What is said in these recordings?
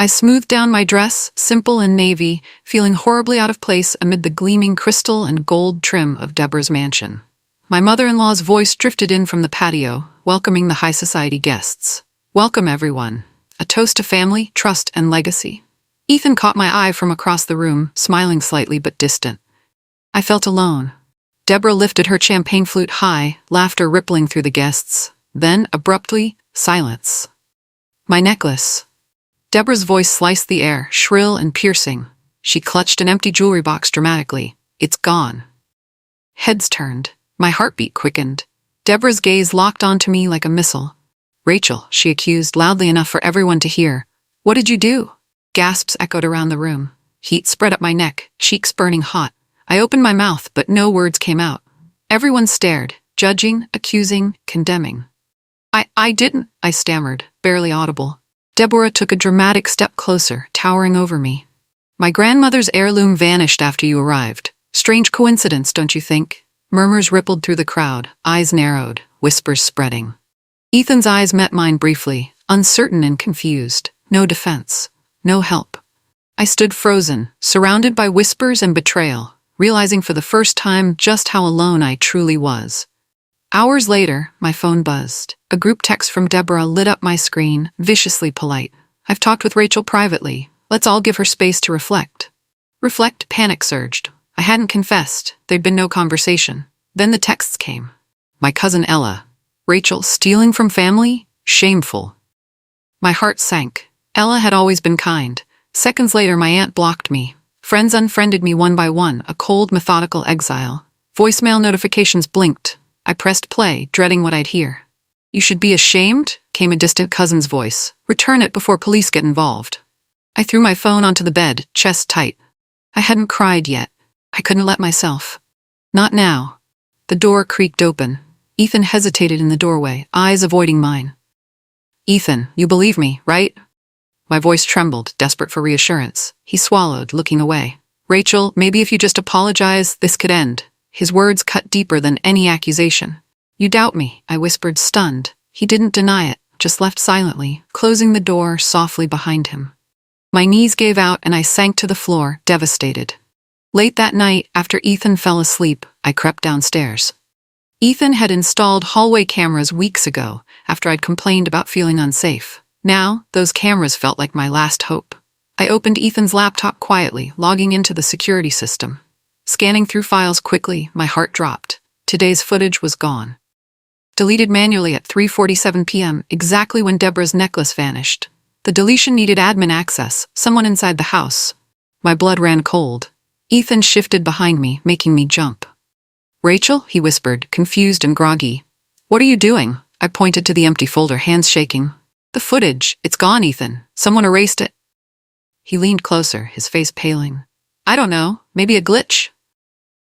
I smoothed down my dress, simple and navy, feeling horribly out of place amid the gleaming crystal and gold trim of Deborah's mansion. My mother-in-law's voice drifted in from the patio, welcoming the high society guests. "Welcome, everyone. A toast to family, trust, and legacy." Ethan caught my eye from across the room, smiling slightly but distant. I felt alone. Deborah lifted her champagne flute high, laughter rippling through the guests. Then, abruptly, silence. "My necklace." Deborah's voice sliced the air, shrill and piercing. She clutched an empty jewelry box dramatically. "It's gone." Heads turned. My heartbeat quickened. Deborah's gaze locked onto me like a missile. "Rachel," she accused, loudly enough for everyone to hear. "What did you do?" Gasps echoed around the room. Heat spread up my neck, cheeks burning hot. I opened my mouth, but no words came out. Everyone stared, judging, accusing, condemning. I didn't," I stammered, barely audible. Deborah took a dramatic step closer, towering over me. "My grandmother's heirloom vanished after you arrived. Strange coincidence, don't you think?" Murmurs rippled through the crowd, eyes narrowed, whispers spreading. Ethan's eyes met mine briefly, uncertain and confused. No defense. No help. I stood frozen, surrounded by whispers and betrayal, realizing for the first time just how alone I truly was. Hours later, my phone buzzed. A group text from Deborah lit up my screen, viciously polite. "I've talked with Rachel privately. Let's all give her space to reflect." Reflect? Panic surged. I hadn't confessed. There'd been no conversation. Then the texts came. My cousin Ella. Rachel stealing from family? Shameful. My heart sank. Ella had always been kind. Seconds later, my aunt blocked me. Friends unfriended me one by one, a cold, methodical exile. Voicemail notifications blinked. I pressed play, dreading what I'd hear. "You should be ashamed," came a distant cousin's voice. "Return it before police get involved." I threw my phone onto the bed, chest tight. I hadn't cried yet. I couldn't let myself. Not now. The door creaked open. Ethan hesitated in the doorway, eyes avoiding mine. "Ethan, you believe me, right?" My voice trembled, desperate for reassurance. He swallowed, looking away. "Rachel, maybe if you just apologize, this could end." His words cut deeper than any accusation. "You doubt me," I whispered, stunned. He didn't deny it, just left silently, closing the door softly behind him. My knees gave out and I sank to the floor, devastated. Late that night, after Ethan fell asleep, I crept downstairs. Ethan had installed hallway cameras weeks ago, after I'd complained about feeling unsafe. Now, those cameras felt like my last hope. I opened Ethan's laptop quietly, logging into the security system. Scanning through files quickly, my heart dropped. Today's footage was gone. Deleted manually at 3:47 p.m., exactly when Deborah's necklace vanished. The deletion needed admin access, someone inside the house. My blood ran cold. Ethan shifted behind me, making me jump. "Rachel," he whispered, confused and groggy. "What are you doing?" I pointed to the empty folder, hands shaking. "The footage. It's gone, Ethan. Someone erased it." He leaned closer, his face paling. "I don't know. Maybe a glitch?"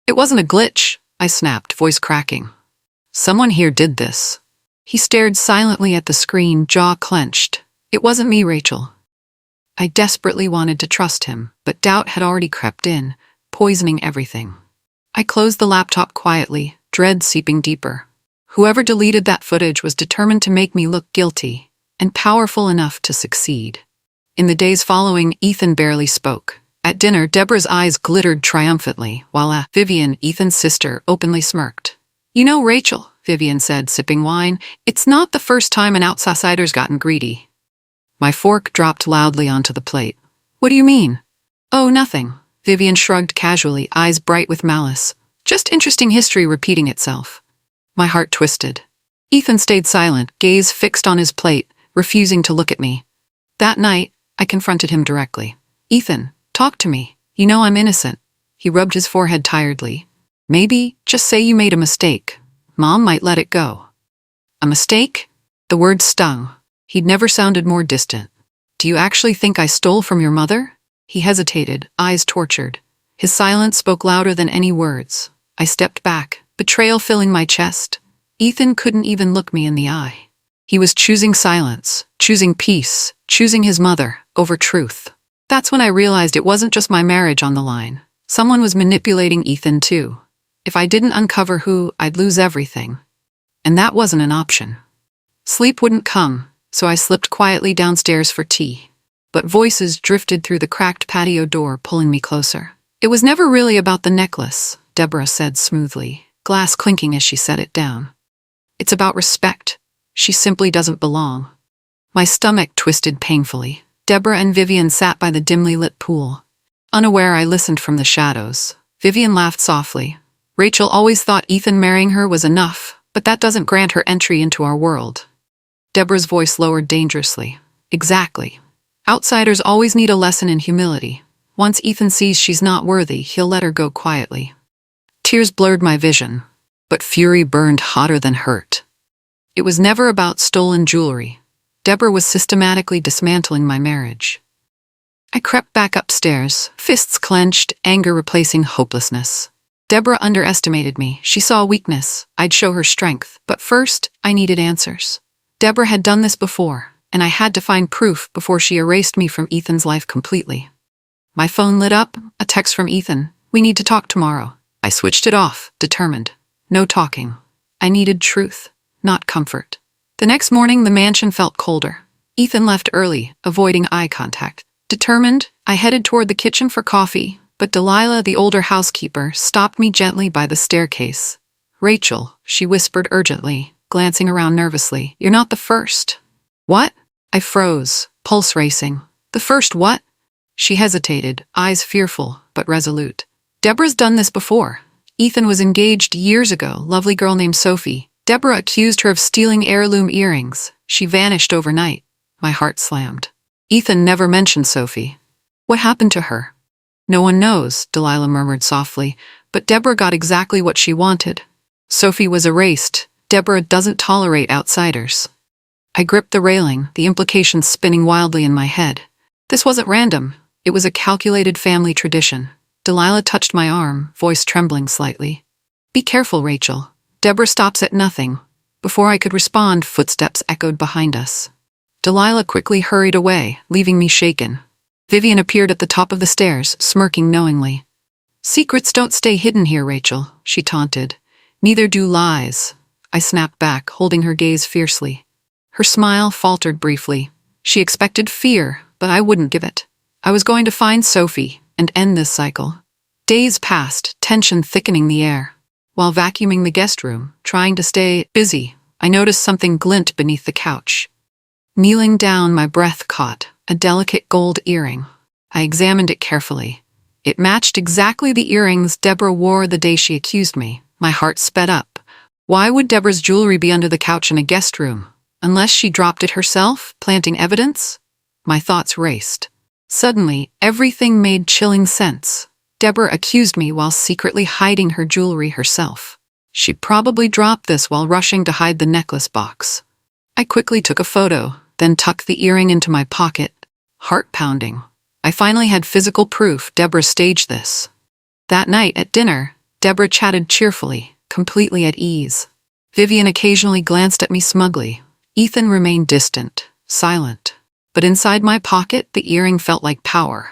"It wasn't a glitch," I snapped, voice cracking. "Someone here did this." He stared silently at the screen, jaw clenched. "It wasn't me, Rachel." I desperately wanted to trust him, but doubt had already crept in, poisoning everything. I closed the laptop quietly, dread seeping deeper. Whoever deleted that footage was determined to make me look guilty, and powerful enough to succeed. In the days following, Ethan barely spoke. At dinner, Deborah's eyes glittered triumphantly, while Vivian, Ethan's sister, openly smirked. "You know, Rachel," Vivian said, sipping wine, "it's not the first time an outsider's gotten greedy." My fork dropped loudly onto the plate. "What do you mean?" "Oh, nothing." Vivian shrugged casually, eyes bright with malice. "Just interesting history repeating itself." My heart twisted. Ethan stayed silent, gaze fixed on his plate, refusing to look at me. That night, I confronted him directly. "Ethan, talk to me. You know I'm innocent." He rubbed his forehead tiredly. "Maybe, just say you made a mistake. Mom might let it go." "A mistake?" The word stung. He'd never sounded more distant. "Do you actually think I stole from your mother?" He hesitated, eyes tortured. His silence spoke louder than any words. I stepped back, betrayal filling my chest. Ethan couldn't even look me in the eye. He was choosing silence, choosing peace, choosing his mother over truth. That's when I realized it wasn't just my marriage on the line. Someone was manipulating Ethan too. If I didn't uncover who, I'd lose everything. And that wasn't an option. Sleep wouldn't come, so I slipped quietly downstairs for tea. but voices drifted through the cracked patio door, pulling me closer. "It was never really about the necklace," Deborah said smoothly, glass clinking as she set it down. "It's about respect. She simply doesn't belong." My stomach twisted painfully. Deborah and Vivian sat by the dimly lit pool. Unaware, I listened from the shadows. Vivian laughed softly. "Rachel always thought Ethan marrying her was enough, but that doesn't grant her entry into our world." Deborah's voice lowered dangerously. "Exactly. Outsiders always need a lesson in humility. Once Ethan sees she's not worthy, he'll let her go quietly." Tears blurred my vision, but fury burned hotter than hurt. It was never about stolen jewelry. Deborah was systematically dismantling my marriage. I crept back upstairs, fists clenched, anger replacing hopelessness. Deborah underestimated me. She saw weakness. I'd show her strength. But first, I needed answers. Deborah had done this before, and I had to find proof before she erased me from Ethan's life completely. My phone lit up, a text from Ethan. "We need to talk tomorrow." I switched it off, determined. No talking. I needed truth, not comfort. The next morning, the mansion felt colder. Ethan left early, avoiding eye contact. Determined, I headed toward the kitchen for coffee, but Delilah, the older housekeeper, stopped me gently by the staircase. "Rachel," she whispered urgently, glancing around nervously, "you're not the first." "What?" I froze, pulse racing. "The first what?" She hesitated, eyes fearful, but resolute. "Deborah's done this before. Ethan was engaged years ago, lovely girl named Sophie. Deborah accused her of stealing heirloom earrings. She vanished overnight." My heart slammed. "Ethan never mentioned Sophie. What happened to her?" "No one knows," Delilah murmured softly, "but Deborah got exactly what she wanted. Sophie was erased. Deborah doesn't tolerate outsiders." I gripped the railing, the implications spinning wildly in my head. This wasn't random. It was a calculated family tradition. Delilah touched my arm, voice trembling slightly. "Be careful, Rachel. Deborah stops at nothing." Before I could respond, footsteps echoed behind us. Delilah quickly hurried away, leaving me shaken. Vivian appeared at the top of the stairs, smirking knowingly. "Secrets don't stay hidden here, Rachel," she taunted. "Neither do lies." I snapped back, holding her gaze fiercely. Her smile faltered briefly. She expected fear, but I wouldn't give it. I was going to find Sophie and end this cycle. Days passed, tension thickening the air. While vacuuming the guest room, trying to stay busy, I noticed something glint beneath the couch. Kneeling down, my breath caught a delicate gold earring. I examined it carefully. It matched exactly the earrings Deborah wore the day she accused me. My heart sped up. Why would Deborah's jewelry be under the couch in a guest room? Unless she dropped it herself, planting evidence? My thoughts raced. Suddenly, everything made chilling sense. Deborah accused me while secretly hiding her jewelry herself. She probably dropped this while rushing to hide the necklace box. I quickly took a photo, then tucked the earring into my pocket. Heart pounding. I finally had physical proof Deborah staged this. That night at dinner, Deborah chatted cheerfully, completely at ease. Vivian occasionally glanced at me smugly. Ethan remained distant, silent. But inside my pocket, the earring felt like power.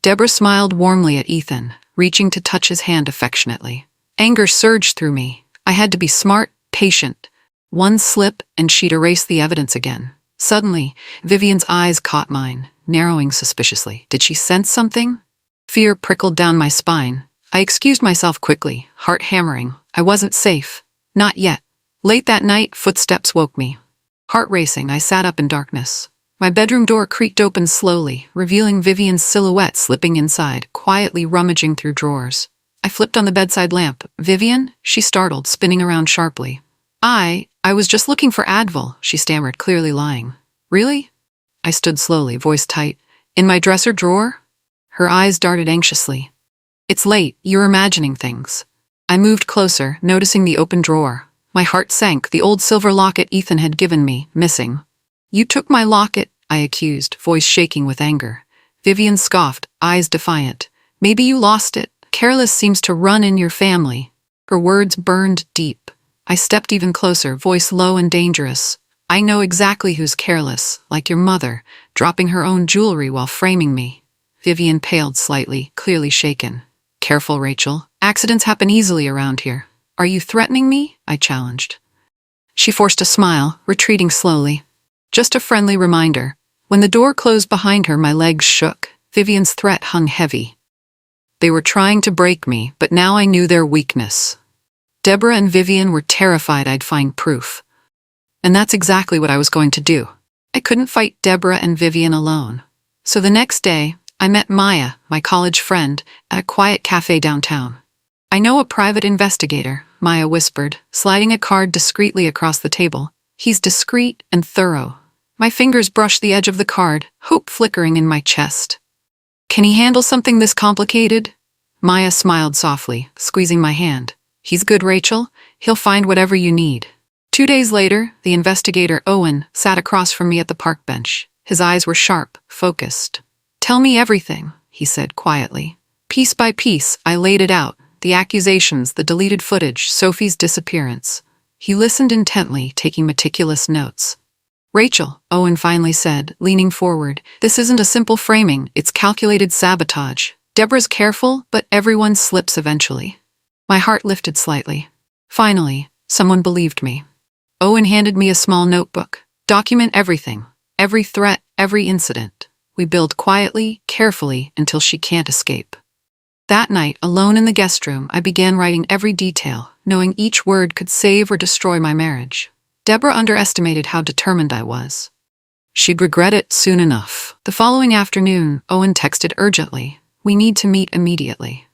Deborah smiled warmly at Ethan, reaching to touch his hand affectionately. Anger surged through me. I had to be smart, patient. One slip, and she'd erase the evidence again. Suddenly, Vivian's eyes caught mine, narrowing suspiciously. Did she sense something? Fear prickled down my spine. I excused myself quickly, heart hammering. I wasn't safe. Not yet. Late that night, footsteps woke me. Heart racing, I sat up in darkness. My bedroom door creaked open slowly, revealing Vivian's silhouette slipping inside, quietly rummaging through drawers. I flipped on the bedside lamp. "Vivian?" She startled, spinning around sharply. I was just looking for Advil," she stammered, clearly lying. "Really?" I stood slowly, voice tight. "In my dresser drawer?" Her eyes darted anxiously. "It's late, you're imagining things." I moved closer, noticing the open drawer. My heart sank, the old silver locket Ethan had given me, missing. "You took my locket," I accused, voice shaking with anger. Vivian scoffed, eyes defiant. "Maybe you lost it. Careless seems to run in your family." Her words burned deep. I stepped even closer, voice low and dangerous. "I know exactly who's careless, like your mother, dropping her own jewelry while framing me." Vivian paled slightly, clearly shaken. "Careful, Rachel. Accidents happen easily around here." "Are you threatening me?" I challenged. She forced a smile, retreating slowly. "Just a friendly reminder. When the door closed behind her, my legs shook. Vivian's threat hung heavy. They were trying to break me, but now I knew their weakness. Deborah and Vivian were terrified I'd find proof. And that's exactly what I was going to do. I couldn't fight Deborah and Vivian alone. So the next day, I met Maya, my college friend, at a quiet cafe downtown. "I know a private investigator," Maya whispered, sliding a card discreetly across the table. "He's discreet and thorough." My fingers brushed the edge of the card, hope flickering in my chest. "Can he handle something this complicated?" Maya smiled softly, squeezing my hand. "He's good, Rachel. He'll find whatever you need." 2 days later, the investigator, Owen, sat across from me at the park bench. His eyes were sharp, focused. "Tell me everything," he said quietly. Piece by piece, I laid it out. The accusations, the deleted footage, Sophie's disappearance. He listened intently, taking meticulous notes. "Rachel," Owen finally said, leaning forward, "this isn't a simple framing, it's calculated sabotage. Deborah's careful, but everyone slips eventually." My heart lifted slightly. Finally, someone believed me. Owen handed me a small notebook. "Document everything. Every threat, every incident. We build quietly, carefully, until she can't escape." That night, alone in the guest room, I began writing every detail, knowing each word could save or destroy my marriage. Deborah underestimated how determined I was. She'd regret it soon enough. The following afternoon, Owen texted urgently, "We need to meet immediately."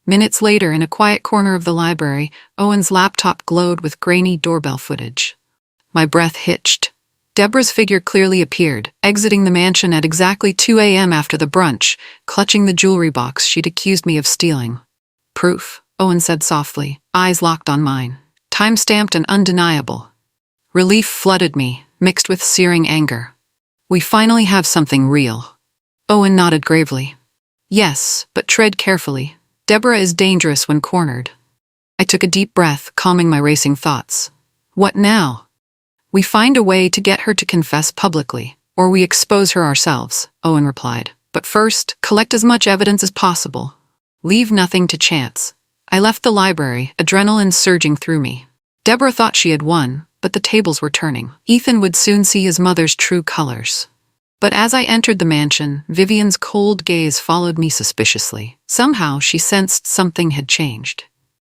Minutes later, in a quiet corner of the library, Owen's laptop glowed with grainy doorbell footage. My breath hitched. Deborah's figure clearly appeared, exiting the mansion at exactly 2 a.m. after the brunch, clutching the jewelry box she'd accused me of stealing. "Proof," Owen said softly, eyes locked on mine. "Time-stamped and undeniable." Relief flooded me, mixed with searing anger. "We finally have something real." Owen nodded gravely. "Yes, but tread carefully. Deborah is dangerous when cornered." I took a deep breath, calming my racing thoughts. "What now?" "We find a way to get her to confess publicly, or we expose her ourselves," Owen replied. "But first, collect as much evidence as possible. Leave nothing to chance." I left the library, adrenaline surging through me. Deborah thought she had won, but the tables were turning. Ethan would soon see his mother's true colors. But as I entered the mansion, Vivian's cold gaze followed me suspiciously. Somehow, she sensed something had changed.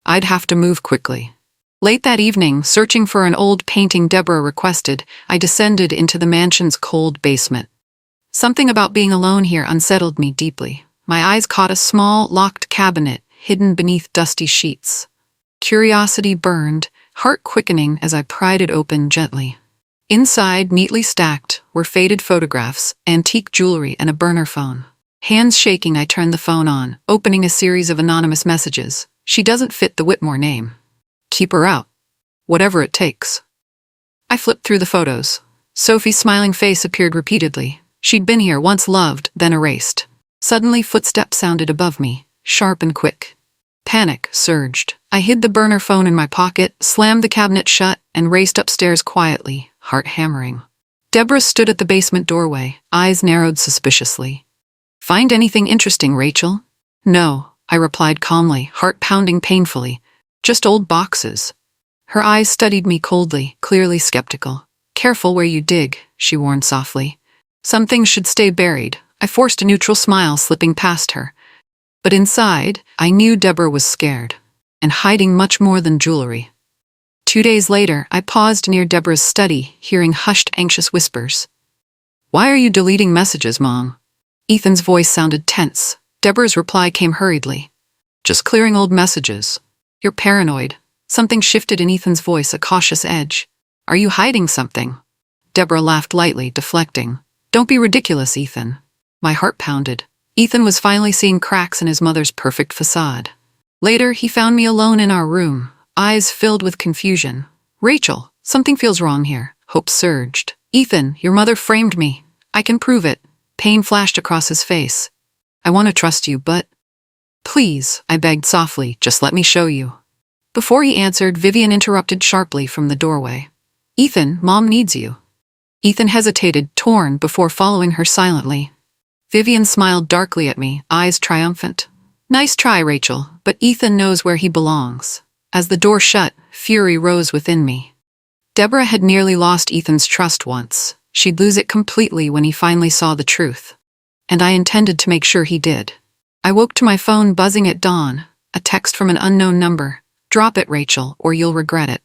I'd have to move quickly. Late that evening, searching for an old painting Deborah requested, I descended into the mansion's cold basement. Something about being alone here unsettled me deeply. My eyes caught a small, locked cabinet, hidden beneath dusty sheets. Curiosity burned, heart quickening as I pried it open gently. Inside, neatly stacked, were faded photographs, antique jewelry, and a burner phone. Hands shaking, I turned the phone on, opening a series of anonymous messages. "She doesn't fit the Whitmore name. Keep her out. Whatever it takes." I flipped through the photos. Sophie's smiling face appeared repeatedly. She'd been here, once loved, then erased. Suddenly, footsteps sounded above me, sharp and quick. Panic surged. I hid the burner phone in my pocket, slammed the cabinet shut, and raced upstairs quietly, heart hammering. Deborah stood at the basement doorway, eyes narrowed suspiciously. "Find anything interesting, Rachel?" "No," I replied calmly, heart pounding painfully. "Just old boxes." Her eyes studied me coldly, clearly skeptical. "Careful where you dig," she warned softly. "Some things should stay buried." I forced a neutral smile, slipping past her. But inside, I knew Deborah was scared, and hiding much more than jewelry. 2 days later, I paused near Deborah's study, hearing hushed, anxious whispers. "Why are you deleting messages, Mom?" Ethan's voice sounded tense. Deborah's reply came hurriedly. "Just clearing old messages." "You're paranoid." Something shifted in Ethan's voice, a cautious edge. "Are you hiding something?" Deborah laughed lightly, deflecting. "Don't be ridiculous, Ethan." My heart pounded. Ethan was finally seeing cracks in his mother's perfect facade. Later, he found me alone in our room, eyes filled with confusion. "Rachel, something feels wrong here." Hope surged. "Ethan, your mother framed me. I can prove it." Pain flashed across his face. "I want to trust you, but—" "Please," I begged softly, "just let me show you." Before he answered, Vivian interrupted sharply from the doorway. "Ethan, Mom needs you." Ethan hesitated, torn, before following her silently. Vivian smiled darkly at me, eyes triumphant. "Nice try, Rachel, but Ethan knows where he belongs." As the door shut, fury rose within me. Deborah had nearly lost Ethan's trust once. She'd lose it completely when he finally saw the truth. And I intended to make sure he did. I woke to my phone buzzing at dawn, a text from an unknown number. "Drop it, Rachel, or you'll regret it."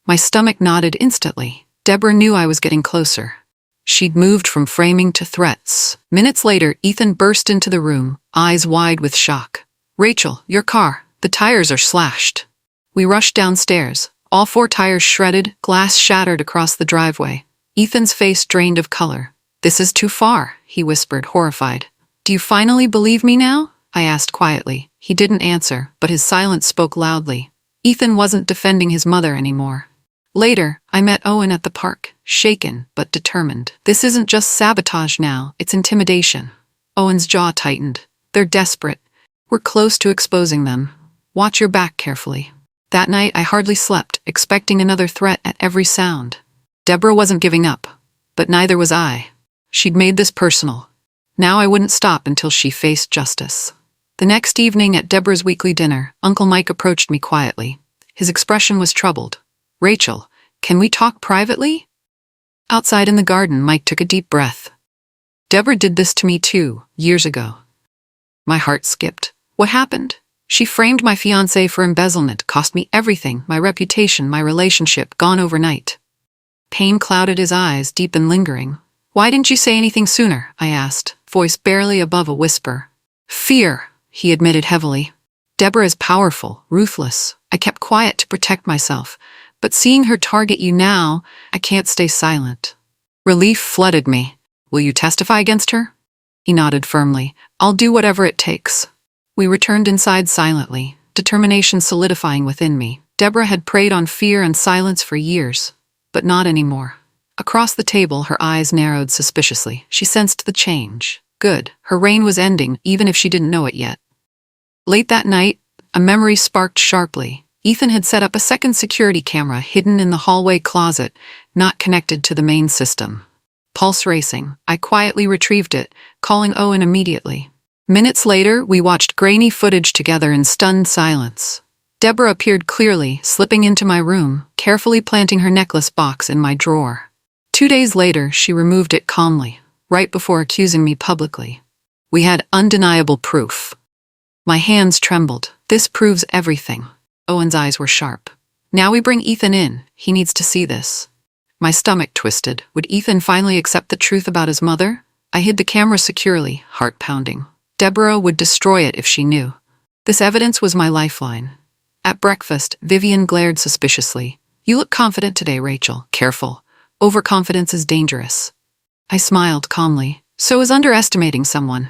My stomach knotted instantly. Deborah knew I was getting closer. She'd moved from framing to threats. Minutes later, Ethan burst into the room, eyes wide with shock. "Rachel, your car. The tires are slashed." We rushed downstairs, all 4 tires shredded, glass shattered across the driveway. Ethan's face drained of color. "This is too far," he whispered, horrified. "Do you finally believe me now?" I asked quietly. He didn't answer, but his silence spoke loudly. Ethan wasn't defending his mother anymore. Later, I met Owen at the park, shaken but determined. "This isn't just sabotage now, it's intimidation." Owen's jaw tightened. "They're desperate. We're close to exposing them. Watch your back carefully." That night, I hardly slept, expecting another threat at every sound. Deborah wasn't giving up, but neither was I. She'd made this personal. Now I wouldn't stop until she faced justice. The next evening at Deborah's weekly dinner, Uncle Mike approached me quietly. His expression was troubled. "Rachel, can we talk privately?" Outside in the garden, Mike took a deep breath. "Deborah did this to me too, years ago." My heart skipped. "What happened?" "She framed my fiancé for embezzlement, cost me everything, my reputation, my relationship, gone overnight." Pain clouded his eyes, deep and lingering. "Why didn't you say anything sooner?" I asked, voice barely above a whisper. "Fear," he admitted heavily. "Deborah is powerful, ruthless. I kept quiet to protect myself. But seeing her target you now, I can't stay silent." Relief flooded me. "Will you testify against her?" He nodded firmly. "I'll do whatever it takes." We returned inside silently, determination solidifying within me. Deborah had preyed on fear and silence for years, but not anymore. Across the table, her eyes narrowed suspiciously. She sensed the change. Good. Her reign was ending, even if she didn't know it yet. Late that night, a memory sparked sharply. Ethan had set up a second security camera hidden in the hallway closet, not connected to the main system. Pulse racing, I quietly retrieved it, calling Owen immediately. Minutes later, we watched grainy footage together in stunned silence. Deborah appeared clearly, slipping into my room, carefully planting her necklace box in my drawer. 2 days later, she removed it calmly, right before accusing me publicly. We had undeniable proof. My hands trembled. "This proves everything." Owen's eyes were sharp. "Now we bring Ethan in. He needs to see this." My stomach twisted. Would Ethan finally accept the truth about his mother? I hid the camera securely, heart pounding. Deborah would destroy it if she knew. This evidence was my lifeline. At breakfast, Vivian glared suspiciously. "You look confident today, Rachel. Careful. Overconfidence is dangerous." I smiled calmly. "So is underestimating someone."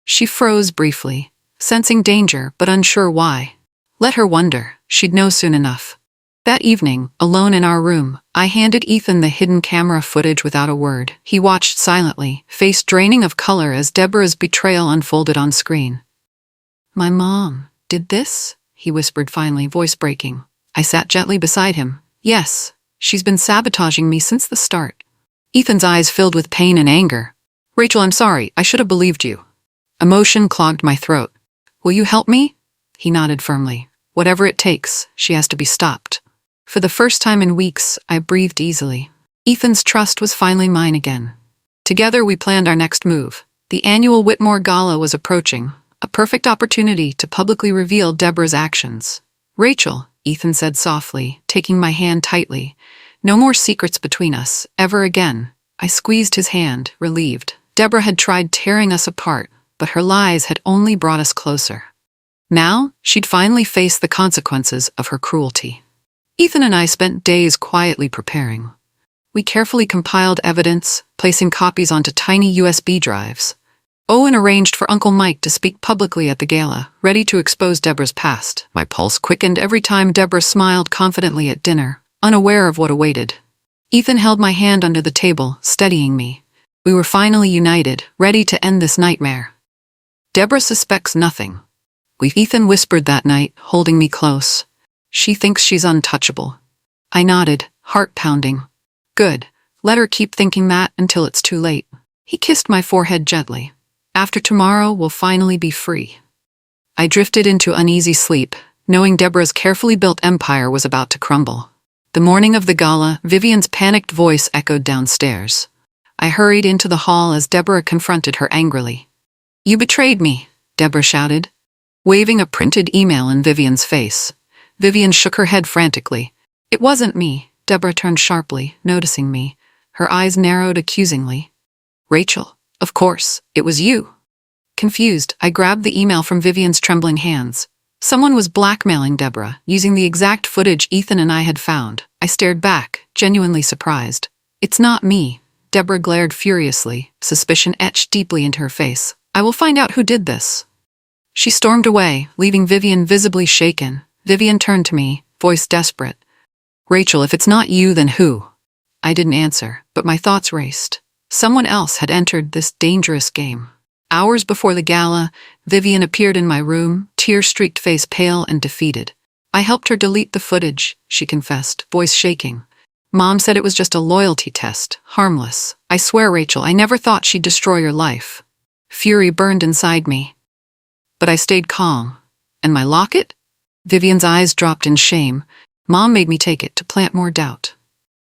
She froze briefly, sensing danger but unsure why. Let her wonder. She'd know soon enough. That evening, alone in our room, I handed Ethan the hidden camera footage without a word. He watched silently, face draining of color as Deborah's betrayal unfolded on screen. "My mom did this?" he whispered finally, voice breaking. I sat gently beside him. "Yes, she's been sabotaging me since the start." Ethan's eyes filled with pain and anger. "Rachel, I'm sorry. I should have believed you." Emotion clogged my throat. "Will you help me?" He nodded firmly. "Whatever it takes, she has to be stopped." For the first time in weeks, I breathed easily. Ethan's trust was finally mine again. Together we planned our next move. The annual Whitmore Gala was approaching, a perfect opportunity to publicly reveal Deborah's actions. "Rachel," Ethan said softly, taking my hand tightly. "No more secrets between us, ever again." I squeezed his hand, relieved. Deborah had tried tearing us apart, but her lies had only brought us closer. Now, she'd finally face the consequences of her cruelty. Ethan and I spent days quietly preparing. We carefully compiled evidence, placing copies onto tiny USB drives. Owen arranged for Uncle Mike to speak publicly at the gala, ready to expose Deborah's past. My pulse quickened every time Deborah smiled confidently at dinner, unaware of what awaited. Ethan held my hand under the table, steadying me. We were finally united, ready to end this nightmare. "Deborah suspects nothing." Ethan whispered that night, holding me close. "She thinks she's untouchable." I nodded, heart pounding. "Good. Let her keep thinking that until it's too late." He kissed my forehead gently. "After tomorrow, we'll finally be free." I drifted into uneasy sleep, knowing Deborah's carefully built empire was about to crumble. The morning of the gala, Vivian's panicked voice echoed downstairs. I hurried into the hall as Deborah confronted her angrily. "You betrayed me," Deborah shouted, waving a printed email in Vivian's face. Vivian shook her head frantically. "It wasn't me." Deborah turned sharply, noticing me. Her eyes narrowed accusingly. "Rachel, of course, it was you." Confused, I grabbed the email from Vivian's trembling hands. Someone was blackmailing Deborah, using the exact footage Ethan and I had found. I stared back, genuinely surprised. "It's not me." Deborah glared furiously, suspicion etched deeply into her face. "I will find out who did this." She stormed away, leaving Vivian visibly shaken. Vivian turned to me, voice desperate. "Rachel, if it's not you, then who?" I didn't answer, but my thoughts raced. Someone else had entered this dangerous game. Hours before the gala, Vivian appeared in my room, tear-streaked face pale and defeated. "I helped her delete the footage," she confessed, voice shaking. "Mom said it was just a loyalty test, harmless. I swear, Rachel, I never thought she'd destroy your life." Fury burned inside me. But I stayed calm. "And my locket?" Vivian's eyes dropped in shame. "Mom made me take it to plant more doubt."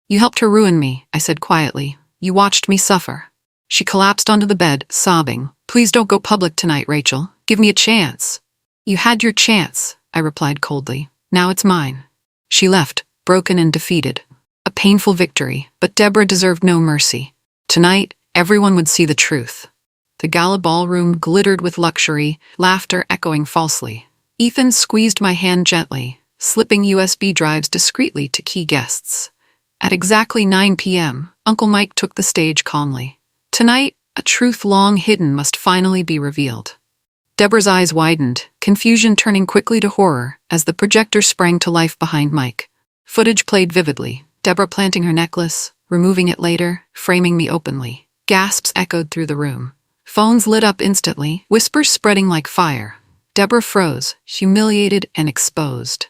"You helped her ruin me," I said quietly. "You watched me suffer." She collapsed onto the bed, sobbing. "Please don't go public tonight, Rachel. Give me a chance." "You had your chance," I replied coldly. "Now it's mine." She left, broken and defeated. A painful victory, but Deborah deserved no mercy. Tonight, everyone would see the truth. The gala ballroom glittered with luxury, laughter echoing falsely. Ethan squeezed my hand gently, slipping USB drives discreetly to key guests. At exactly 9 p.m., Uncle Mike took the stage calmly. Tonight, a truth long hidden must finally be revealed. Deborah's eyes widened, confusion turning quickly to horror as the projector sprang to life behind Mike. Footage played vividly, Deborah planting her necklace, removing it later, framing me openly. Gasps echoed through the room. Phones lit up instantly, whispers spreading like fire. Deborah froze, humiliated and exposed.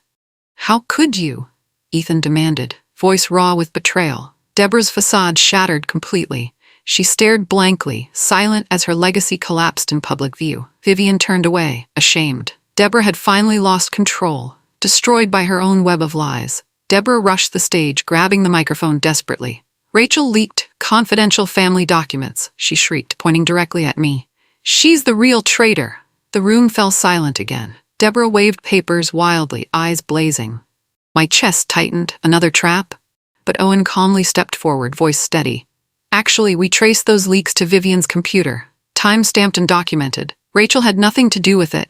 "How could you?" Ethan demanded, voice raw with betrayal. Deborah's facade shattered completely. She stared blankly, silent as her legacy collapsed in public view. Vivian turned away, ashamed. Deborah had finally lost control, destroyed by her own web of lies. Deborah rushed the stage, grabbing the microphone desperately. "Rachel leaked confidential family documents," she shrieked, pointing directly at me. "She's the real traitor." The room fell silent again. Deborah waved papers wildly, eyes blazing. My chest tightened. Another trap? But Owen calmly stepped forward, voice steady. "Actually, we traced those leaks to Vivian's computer. Time-stamped and documented. Rachel had nothing to do with it."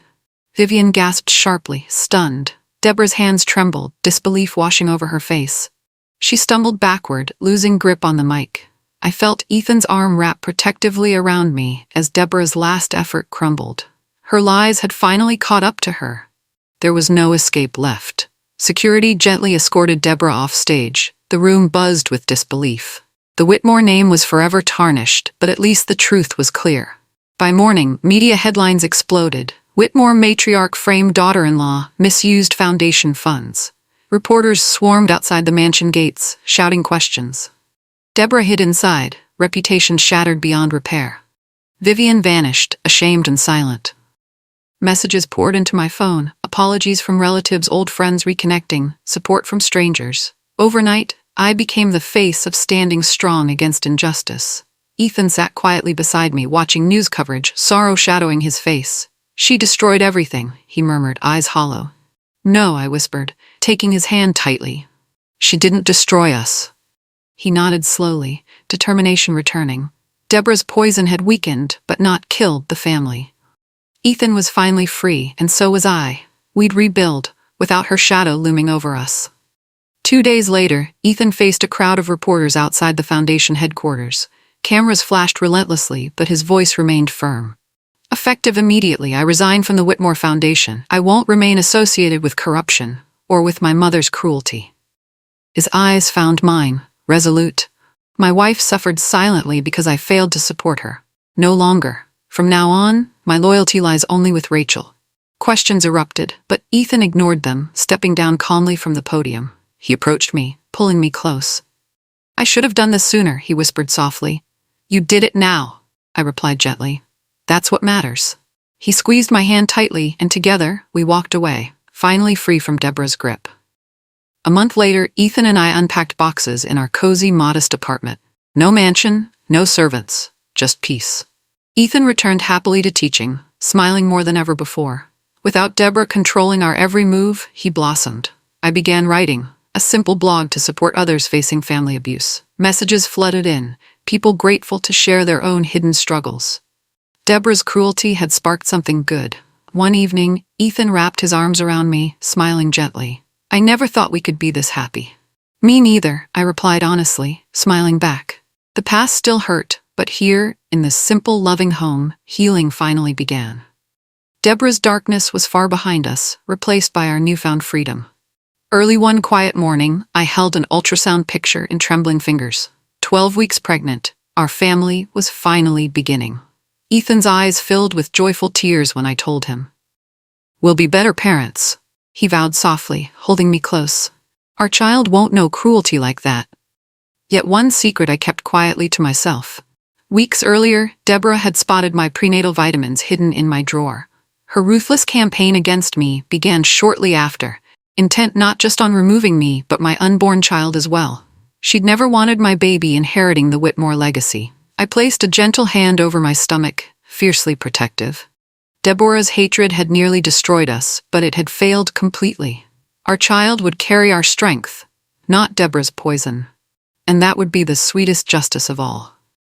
Vivian gasped sharply, stunned. Deborah's hands trembled, disbelief washing over her face. She stumbled backward, losing grip on the mic. I felt Ethan's arm wrap protectively around me as Deborah's last effort crumbled. Her lies had finally caught up to her. There was no escape left. Security gently escorted Deborah off stage. The room buzzed with disbelief. The Whitmore name was forever tarnished, but at least the truth was clear. By morning, media headlines exploded. Whitmore matriarch framed daughter-in-law, misused foundation funds. Reporters swarmed outside the mansion gates, shouting questions. Deborah hid inside, reputation shattered beyond repair. Vivian vanished, ashamed and silent. Messages poured into my phone, apologies from relatives, old friends reconnecting, support from strangers. Overnight, I became the face of standing strong against injustice. Ethan sat quietly beside me, watching news coverage, sorrow shadowing his face. "She destroyed everything," he murmured, eyes hollow. "No," I whispered, taking his hand tightly. "She didn't destroy us." He nodded slowly, determination returning. Deborah's poison had weakened, but not killed, the family. Ethan was finally free, and so was I. We'd rebuild, without her shadow looming over us. 2 days later, Ethan faced a crowd of reporters outside the foundation headquarters. Cameras flashed relentlessly, but his voice remained firm. Effective immediately, I resigned from the Whitmore Foundation. I won't remain associated with corruption, or with my mother's cruelty. His eyes found mine, resolute. My wife suffered silently because I failed to support her. No longer. From now on, my loyalty lies only with Rachel. Questions erupted, but Ethan ignored them, stepping down calmly from the podium. He approached me, pulling me close. "I should have done this sooner," he whispered softly. "You did it now," I replied gently. "That's what matters." He squeezed my hand tightly, and together, we walked away, finally free from Deborah's grip. A month later, Ethan and I unpacked boxes in our cozy, modest apartment. No mansion, No servants, just peace. Ethan returned happily to teaching, smiling more than ever before. Without Deborah controlling our every move, he blossomed. I began writing, a simple blog to support others facing family abuse. Messages flooded in, people grateful to share their own hidden struggles. Deborah's cruelty had sparked something good. One evening, Ethan wrapped his arms around me, smiling gently. I never thought we could be this happy. Me neither, I replied honestly, smiling back. The past still hurt, but here, in this simple, loving home, healing finally began. Deborah's darkness was far behind us, replaced by our newfound freedom. Early one quiet morning, I held an ultrasound picture in trembling fingers. 12 weeks pregnant, our family was finally beginning. Ethan's eyes filled with joyful tears when I told him. "We'll be better parents," he vowed softly, holding me close. "Our child won't know cruelty like that." Yet one secret I kept quietly to myself. Weeks earlier, Deborah had spotted my prenatal vitamins hidden in my drawer. Her ruthless campaign against me began shortly after, intent not just on removing me but my unborn child as well. She'd never wanted my baby inheriting the Whitmore legacy. I placed a gentle hand over my stomach, fiercely protective. Deborah's hatred had nearly destroyed us, but it had failed completely. Our child would carry our strength, not Deborah's poison. And that would be the sweetest justice of all.